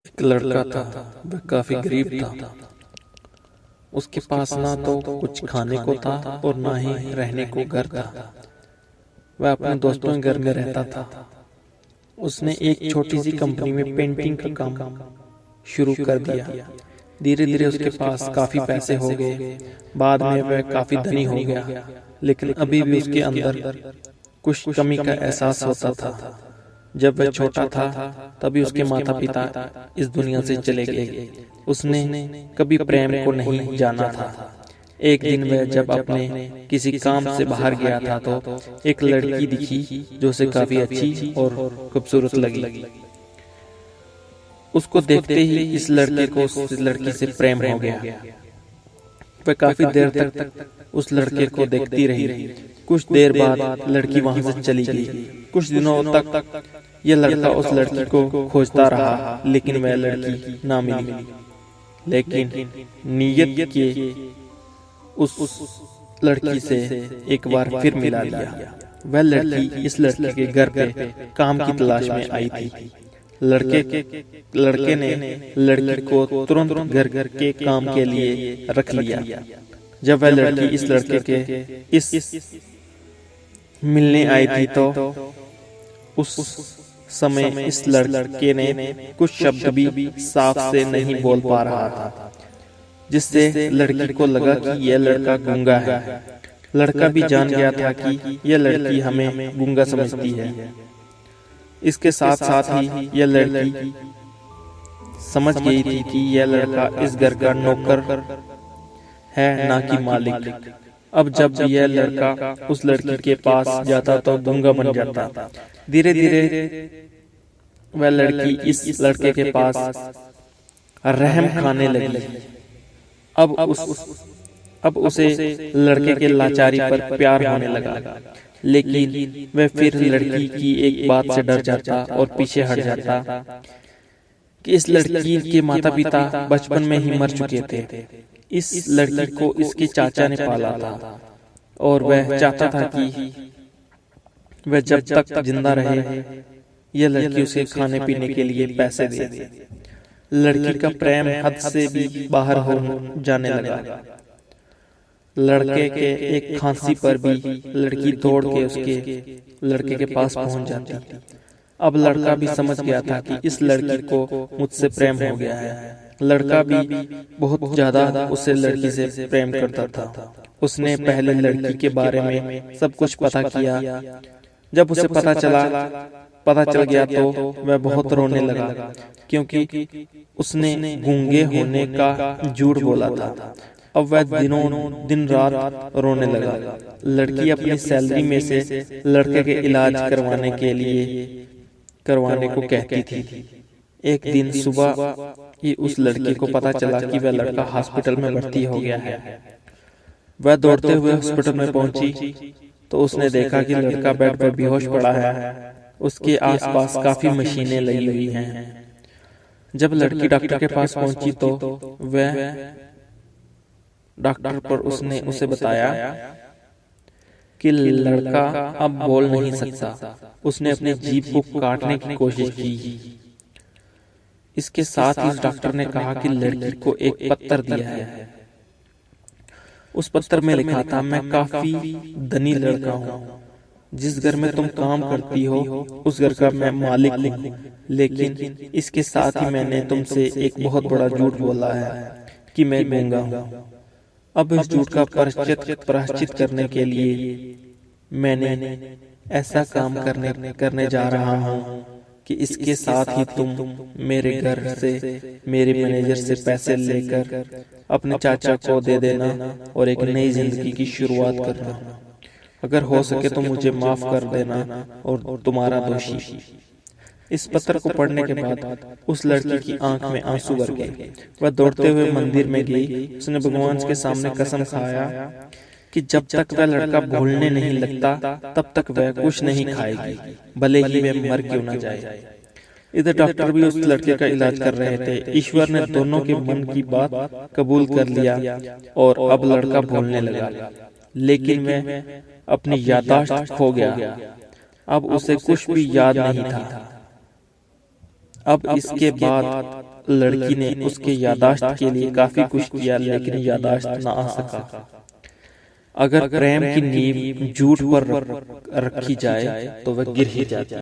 एक लड़का था। वह काफी गरीब था। उसके पास ना तो कुछ खाने को था और ना ही रहने को घर था। वह अपने दोस्तों के घर में रहता था। उसने एक छोटी सी कंपनी में पेंटिंग का काम शुरू कर दिया। धीरे धीरे उसके पास काफी पैसे हो गए। बाद में वह काफी धनी हो गया, लेकिन अभी भी उसके अंदर कुछ कमी का एहसास होता था। जब वह छोटा था तभी उसके माता पिता इस दुनिया से चले गए। उसने कभी प्रेम को नहीं जाना था। एक दिन वह जब अपने किसी काम से बाहर गया था तो एक लड़की दिखी जो उसे काफी अच्छी और खूबसूरत लगी। उसको देखते ही इस लड़के को उस लड़की से प्रेम हो गया। वह काफी देर तक उस लड़के को देखती रही। कुछ देर बाद लड़की वहां से चली गई। कुछ दिनों तक यह लड़का उस लड़की को खोजता रहा, लेकिन वह लड़की ना मिली। लेकिन नियत के उस लड़की से एक बार फिर मिला दिया। वह लड़की इस लड़के के घर पे काम की तलाश में आई थी। लड़के ने लड़की को तुरंत घर के काम के लिए रख लिया। जब वह लड़की इस लड़के के इस मिलने आई थी तो उस समय इस लड़के ने कुछ शब्द भी साफ से नहीं बोल पा रहा था, जिससे लड़की को लगा कि यह लड़का गूंगा है। लड़का भी जान गया था कि यह लड़की हमें गूंगा समझती है। इसके साथ साथ ही यह लड़की समझ गई थी कि यह लड़का इस घर का नौकर है, ना कि मालिक। अब जब यह लड़का उस लड़की के पास जाता तो गूंगा बन जाता। धीरे धीरे वह लड़की इस लड़के के पास रहम खाने लगी। अब उसे लड़के के लाचारी पर प्यार होने लगा, लेकिन वह फिर लड़की की एक बात से डर जाता और पीछे हट जाता कि इस लड़की के माता पिता बचपन में ही मर चुके थे। इस लड़की को इसके चाचा ने पाला था और वह चाहता था कि वह जब तक जिंदा रहे यह लड़की उसे खाने पीने के लिए पैसे दे। लड़की का प्रेम हद से भी बाहर हो जाने लगा। लड़के के एक खांसी पर भी लड़की दौड़ के उसके लड़के के पास पहुंच जाती। अब लड़का भी समझ गया था कि इस लड़की को मुझसे प्रेम हो गया है। लड़का भी बहुत ज्यादा उससे लड़की से प्रेम करता था। उसने पहले लड़की के बारे में सब कुछ पता किया। जब उसे पता चल गया तो वह बहुत रोने लगा, क्योंकि उसने गूंगे होने का झूठ बोला था। अब वह दिन रात रोने लगा। लड़की अपनी सैलरी में से लड़के के इलाज करवाने को कहती थी। एक दिन सुबह ही उस लड़की को पता चला कि वह लड़का हॉस्पिटल में भर्ती हो गया है। वह दौड़ते हुए हॉस्पिटल में पहुंची तो उसने देखा कि लड़का बेड पर बेहोश पड़ा है। उसके आसपास काफी मशीनें लगी हुई हैं। जब लड़की डॉक्टर के पास पहुंची तो वह डॉक्टर पर उसने उसे बताया कि लड़का अब बोल नहीं सकता। उसने अपनी जीभ को काटने की कोशिश की। इसके साथ ही डॉक्टर ने कहा कि लड़की को एक पत्र दिया है। उस पत्र में लिखा था, मैं काफी धनी लड़का हूँ। जिस घर में तुम काम करती हो उस घर का मैं मालिक हूँ, लेकिन इसके साथ ही मैंने तुमसे एक बहुत बड़ा झूठ बोला है कि मैं गूंगा हूँ। अब इस झूठ का प्रायश्चित करने के लिए मैंने ऐसा काम करने जा रहा हूँ कि इसके साथ ही तुम मेरे घर से मेरे मैनेजर से पैसे लेकर अपने चाचा को दे देना और एक नई जिंदगी की शुरुआत करना। अगर हो सके तो मुझे माफ कर देना और तुम्हारा दोषी। इस पत्र को पढ़ने के बाद उस लड़की की आंख में आंसू भर गए। वह दौड़ते हुए मंदिर में गई। उसने भगवान के सामने कसम खाया कि जब तक वह लड़का भूलने नहीं लगता तब तक वह कुछ नहीं खाएगी, भले ही वह मर क्यों न जाए। इधर डॉक्टर भी उस लड़के का इलाज कर रहे थे। ईश्वर ने दोनों के मन की बात कबूल कर लिया और अब लड़का भूलने लगा, लेकिन वह अपनी याददाश्त खो गया। अब उसे कुछ भी याद नहीं था। अब इसके बाद लड़की ने उसके यादाश्त के लिए काफी कुछ किया, लेकिन यादाश्त ना आ सका। अगर प्रेम की नींव झूठ पर रखी जाए तो वह गिर ही जाती।